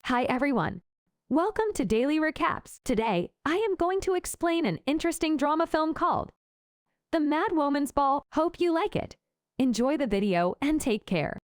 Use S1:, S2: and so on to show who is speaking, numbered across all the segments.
S1: Hi everyone. Welcome to Daily Recaps. Today, I am going to explain an interesting drama film called The Mad Woman's Ball. Hope you like it. Enjoy the video and take care.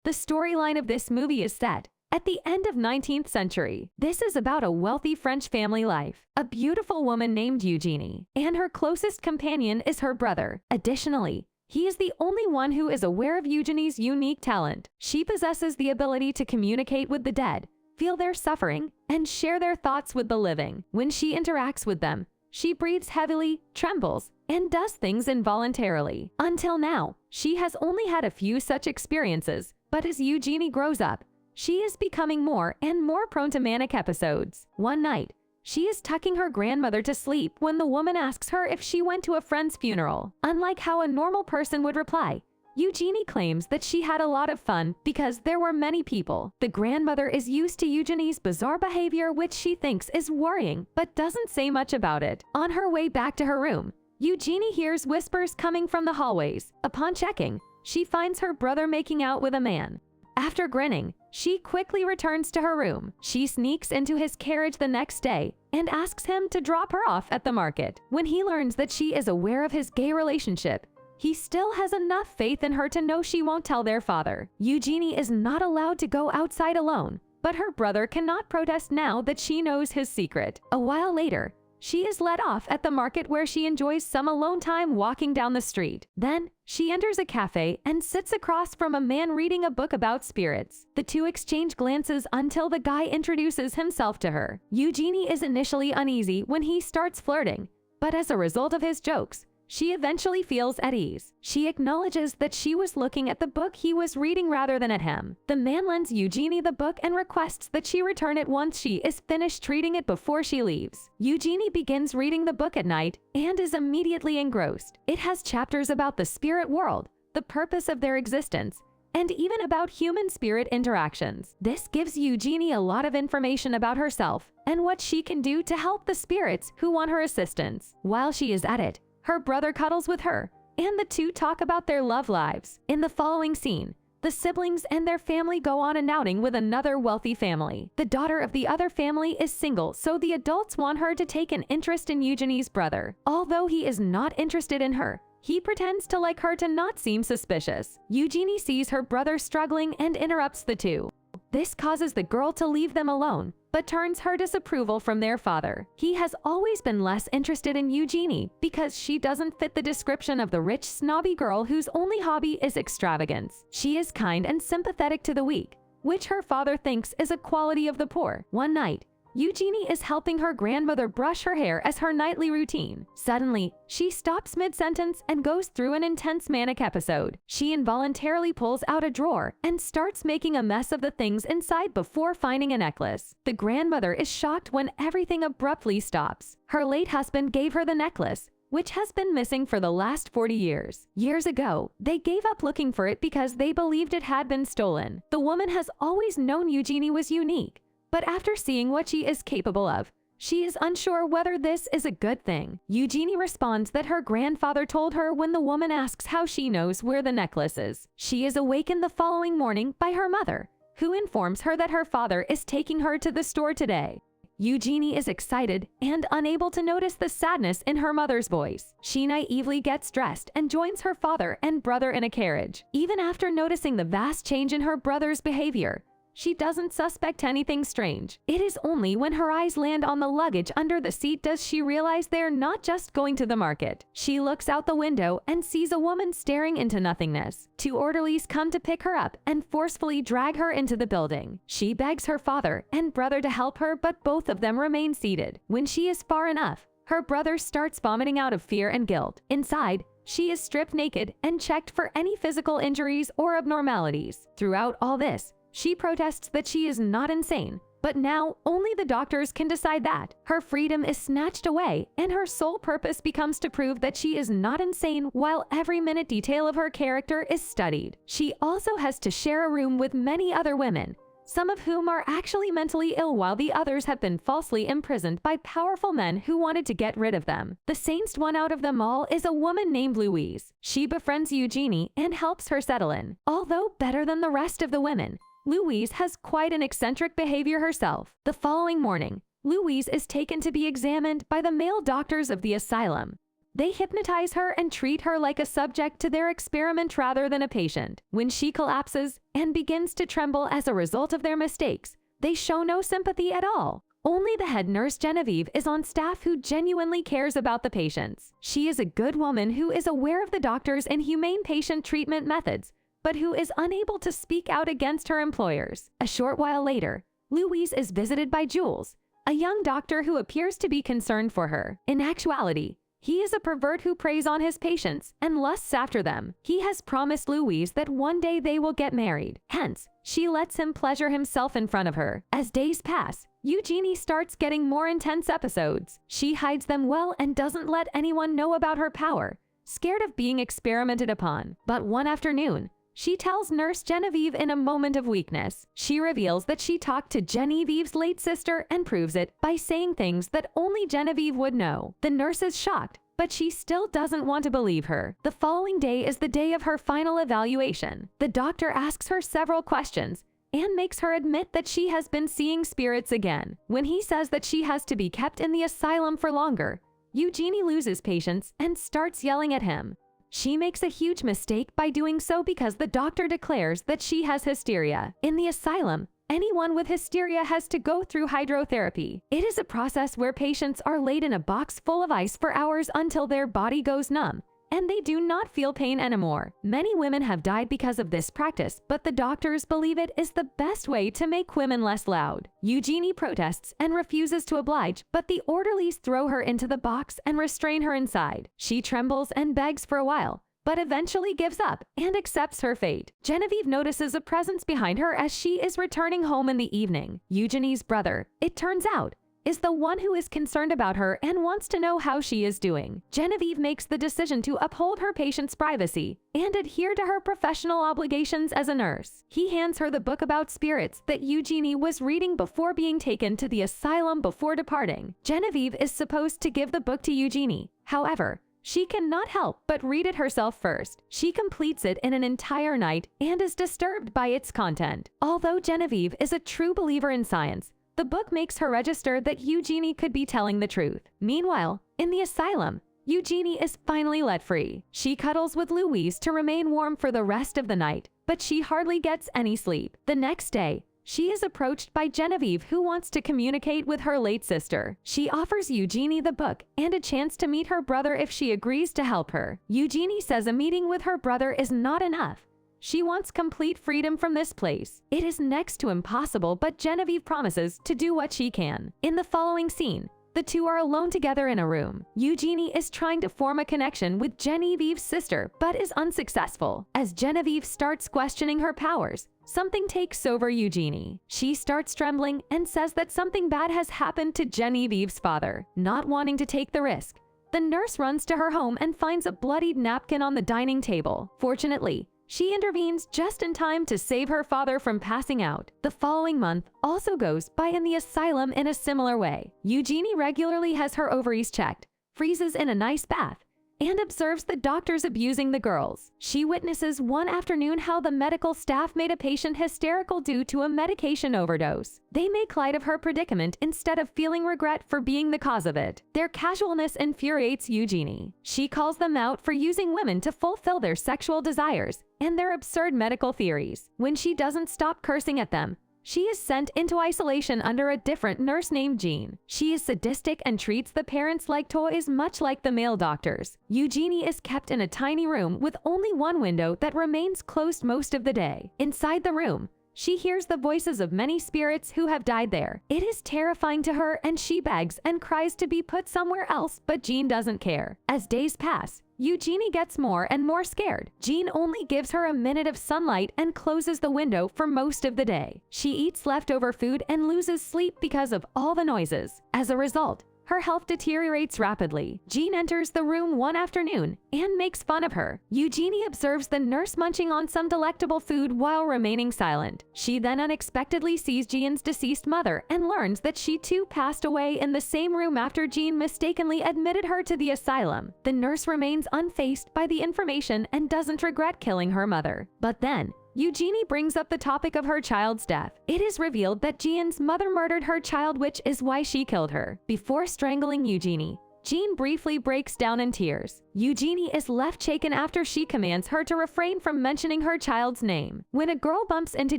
S1: The storyline of this movie is set at the end of 19th century. This is about a wealthy French family life. A beautiful woman named Eugenie, and her closest companion is her brother. Additionally, he is the only one who is aware of Eugenie's unique talent. She possesses the ability to communicate with the dead, feel their suffering, and share their thoughts with the living. When she interacts with them, she breathes heavily, trembles, and does things involuntarily. Until now, she has only had a few such experiences, but as Eugenie grows up, she is becoming more and more prone to manic episodes. One night, she is tucking her grandmother to sleep when the woman asks her if she went to a friend's funeral. Unlike how a normal person would reply, Eugenie claims that she had a lot of fun because there were many people. The grandmother is used to Eugenie's bizarre behavior, which she thinks is worrying, but doesn't say much about it. On her way back to her room, Eugenie hears whispers coming from the hallways. Upon checking, she finds her brother making out with a man. After grinning, she quickly returns to her room. She sneaks into his carriage the next day and asks him to drop her off at the market. When he learns that she is aware of his gay relationship, he still has enough faith in her to know she won't tell their father. Eugenie is not allowed to go outside alone, but her brother cannot protest now that she knows his secret. A while later, she is let off at the market where she enjoys some alone time walking down the street. Then, she enters a cafe and sits across from a man reading a book about spirits. The two exchange glances until the guy introduces himself to her. Eugenie is initially uneasy when he starts flirting, but as a result of his jokes, she eventually feels at ease. She acknowledges that she was looking at the book he was reading rather than at him. The man lends Eugenie the book and requests that she return it once she is finished reading it before she leaves. Eugenie begins reading the book at night and is immediately engrossed. It has chapters about the spirit world, the purpose of their existence, and even about human-spirit interactions. This gives Eugenie a lot of information about herself and what she can do to help the spirits who want her assistance. While she is at it, her brother cuddles with her, and the two talk about their love lives. In the following scene, the siblings and their family go on an outing with another wealthy family. The daughter of the other family is single, so the adults want her to take an interest in Eugenie's brother. Although he is not interested in her, he pretends to like her to not seem suspicious. Eugenie sees her brother struggling and interrupts the two. This causes the girl to leave them alone, but turns her disapproval from their father. He has always been less interested in Eugenie because she doesn't fit the description of the rich, snobby girl whose only hobby is extravagance. She is kind and sympathetic to the weak, which her father thinks is a quality of the poor. One night, Eugenie is helping her grandmother brush her hair as her nightly routine. Suddenly, she stops mid-sentence and goes through an intense manic episode. She involuntarily pulls out a drawer and starts making a mess of the things inside before finding a necklace. The grandmother is shocked when everything abruptly stops. Her late husband gave her the necklace, which has been missing for the last 40 years. Years ago, they gave up looking for it because they believed it had been stolen. The woman has always known Eugenie was unique, but after seeing what she is capable of, she is unsure whether this is a good thing. Eugenie responds that her grandfather told her when the woman asks how she knows where the necklace is. She is awakened the following morning by her mother, who informs her that her father is taking her to the store today. Eugenie is excited and unable to notice the sadness in her mother's voice. She naively gets dressed and joins her father and brother in a carriage. Even after noticing the vast change in her brother's behavior, she doesn't suspect anything strange. It is only when her eyes land on the luggage under the seat does she realize they're not just going to the market. She looks out the window and sees a woman staring into nothingness. Two orderlies come to pick her up and forcefully drag her into the building. She begs her father and brother to help her, but both of them remain seated. When she is far enough, her brother starts vomiting out of fear and guilt. Inside, she is stripped naked and checked for any physical injuries or abnormalities. Throughout all this, she protests that she is not insane, but now only the doctors can decide that. Her freedom is snatched away, and her sole purpose becomes to prove that she is not insane while every minute detail of her character is studied. She also has to share a room with many other women, some of whom are actually mentally ill while the others have been falsely imprisoned by powerful men who wanted to get rid of them. The sanest one out of them all is a woman named Louise. She befriends Eugenie and helps her settle in. Although better than the rest of the women, Louise has quite an eccentric behavior herself. The following morning, Louise is taken to be examined by the male doctors of the asylum. They hypnotize her and treat her like a subject to their experiment rather than a patient. When she collapses and begins to tremble as a result of their mistakes, they show no sympathy at all. Only the head nurse Genevieve is on staff who genuinely cares about the patients. She is a good woman who is aware of the doctor's inhumane patient treatment methods, but who is unable to speak out against her employers. A short while later, Louise is visited by Jules, a young doctor who appears to be concerned for her. In actuality, he is a pervert who preys on his patients and lusts after them. He has promised Louise that one day they will get married. Hence, she lets him pleasure himself in front of her. As days pass, Eugenie starts getting more intense episodes. She hides them well and doesn't let anyone know about her power, scared of being experimented upon. But one afternoon, she tells Nurse Genevieve in a moment of weakness. She reveals that she talked to Genevieve's late sister and proves it by saying things that only Genevieve would know. The nurse is shocked, but she still doesn't want to believe her. The following day is the day of her final evaluation. The doctor asks her several questions and makes her admit that she has been seeing spirits again. When he says that she has to be kept in the asylum for longer, Eugenie loses patience and starts yelling at him. She makes a huge mistake by doing so because the doctor declares that she has hysteria. In the asylum, anyone with hysteria has to go through hydrotherapy. It is a process where patients are laid in a box full of ice for hours until their body goes numb, and they do not feel pain anymore. Many women have died because of this practice, but the doctors believe it is the best way to make women less loud. Eugenie protests and refuses to oblige, but the orderlies throw her into the box and restrain her inside. She trembles and begs for a while, but eventually gives up and accepts her fate. Genevieve notices a presence behind her as she is returning home in the evening. Eugenie's brother, it turns out, is the one who is concerned about her and wants to know how she is doing. Genevieve makes the decision to uphold her patient's privacy and adhere to her professional obligations as a nurse. He hands her the book about spirits that Eugenie was reading before being taken to the asylum before departing. Genevieve is supposed to give the book to Eugenie. However, she cannot help but read it herself first. She completes it in an entire night and is disturbed by its content. Although Genevieve is a true believer in science, the book makes her register that Eugenie could be telling the truth. Meanwhile, in the asylum, Eugenie is finally let free. She cuddles with Louise to remain warm for the rest of the night, but she hardly gets any sleep. The next day, she is approached by Genevieve, who wants to communicate with her late sister. She offers Eugenie the book and a chance to meet her brother if she agrees to help her. Eugenie says a meeting with her brother is not enough. She wants complete freedom from this place. It is next to impossible, but Genevieve promises to do what she can. In the following scene, the two are alone together in a room. Eugenie is trying to form a connection with Genevieve's sister, but is unsuccessful. As Genevieve starts questioning her powers, something takes over Eugenie. She starts trembling and says that something bad has happened to Genevieve's father. Not wanting to take the risk, the nurse runs to her home and finds a bloodied napkin on the dining table. Fortunately, she intervenes just in time to save her father from passing out. The following month also goes by in the asylum in a similar way. Eugenie regularly has her ovaries checked, freezes in a nice bath, and observes the doctors abusing the girls. She witnesses one afternoon how the medical staff made a patient hysterical due to a medication overdose. They make light of her predicament instead of feeling regret for being the cause of it. Their casualness infuriates Eugenie. She calls them out for using women to fulfill their sexual desires and their absurd medical theories. When she doesn't stop cursing at them, she is sent into isolation under a different nurse named Jean. She is sadistic and treats the parents like toys, much like the male doctors. Eugenie is kept in a tiny room with only one window that remains closed most of the day. Inside the room, she hears the voices of many spirits who have died there. It is terrifying to her and she begs and cries to be put somewhere else, but Jean doesn't care. As days pass, Eugenie gets more and more scared. Jean only gives her a minute of sunlight and closes the window for most of the day. She eats leftover food and loses sleep because of all the noises. As a result, her health deteriorates rapidly. Jean enters the room one afternoon and makes fun of her. Eugenie observes the nurse munching on some delectable food while remaining silent. She then unexpectedly sees Jean's deceased mother and learns that she too passed away in the same room after Jean mistakenly admitted her to the asylum. The nurse remains unfazed by the information and doesn't regret killing her mother. But then, Eugenie brings up the topic of her child's death. It is revealed that Jean's mother murdered her child, which is why she killed her. Before strangling Eugenie, Jean briefly breaks down in tears. Eugenie is left shaken after she commands her to refrain from mentioning her child's name. When a girl bumps into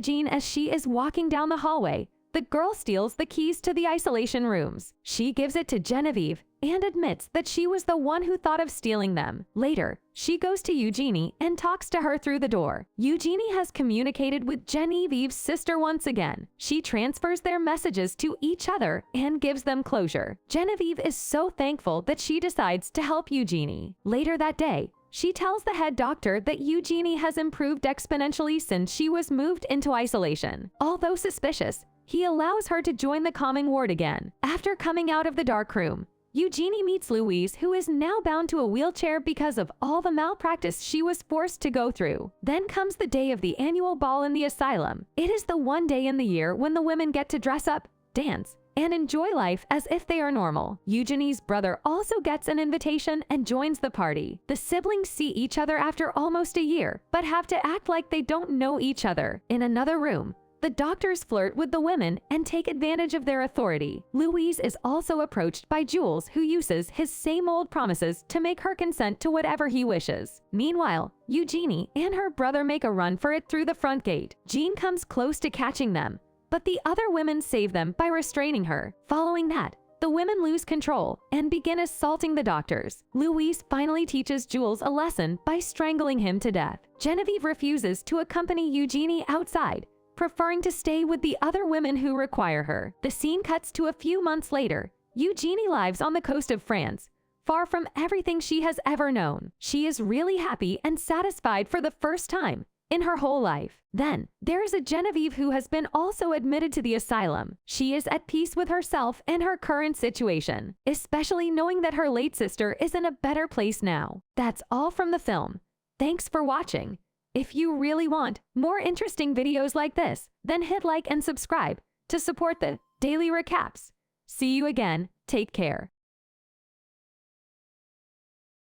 S1: Jean as she is walking down the hallway, the girl steals the keys to the isolation rooms. She gives it to Genevieve and admits that she was the one who thought of stealing them. Later, she goes to Eugenie and talks to her through the door. Eugenie has communicated with Genevieve's sister once again. She transfers their messages to each other and gives them closure. Genevieve is so thankful that she decides to help Eugenie. Later that day, she tells the head doctor that Eugenie has improved exponentially since she was moved into isolation. Although suspicious, he allows her to join the calming ward again. After coming out of the dark room, Eugenie meets Louise, who is now bound to a wheelchair because of all the malpractice she was forced to go through. Then comes the day of the annual ball in the asylum. It is the one day in the year when the women get to dress up, dance, and enjoy life as if they are normal. Eugenie's brother also gets an invitation and joins the party. The siblings see each other after almost a year, but have to act like they don't know each other. In another room, the doctors flirt with the women and take advantage of their authority. Louise is also approached by Jules, who uses his same old promises to make her consent to whatever he wishes. Meanwhile, Eugenie and her brother make a run for it through the front gate. Jean comes close to catching them, but the other women save them by restraining her. Following that, the women lose control and begin assaulting the doctors. Louise finally teaches Jules a lesson by strangling him to death. Genevieve refuses to accompany Eugenie outside, preferring to stay with the other women who require her. The scene cuts to a few months later. Eugenie lives on the coast of France, far from everything she has ever known. She is really happy and satisfied for the first time in her whole life. Then, there is a Genevieve who has been also admitted to the asylum. She is at peace with herself and her current situation, especially knowing that her late sister is in a better place now. That's all from the film. Thanks for watching. If you really want more interesting videos like this, then hit like and subscribe to support the daily recaps. See you again. Take care.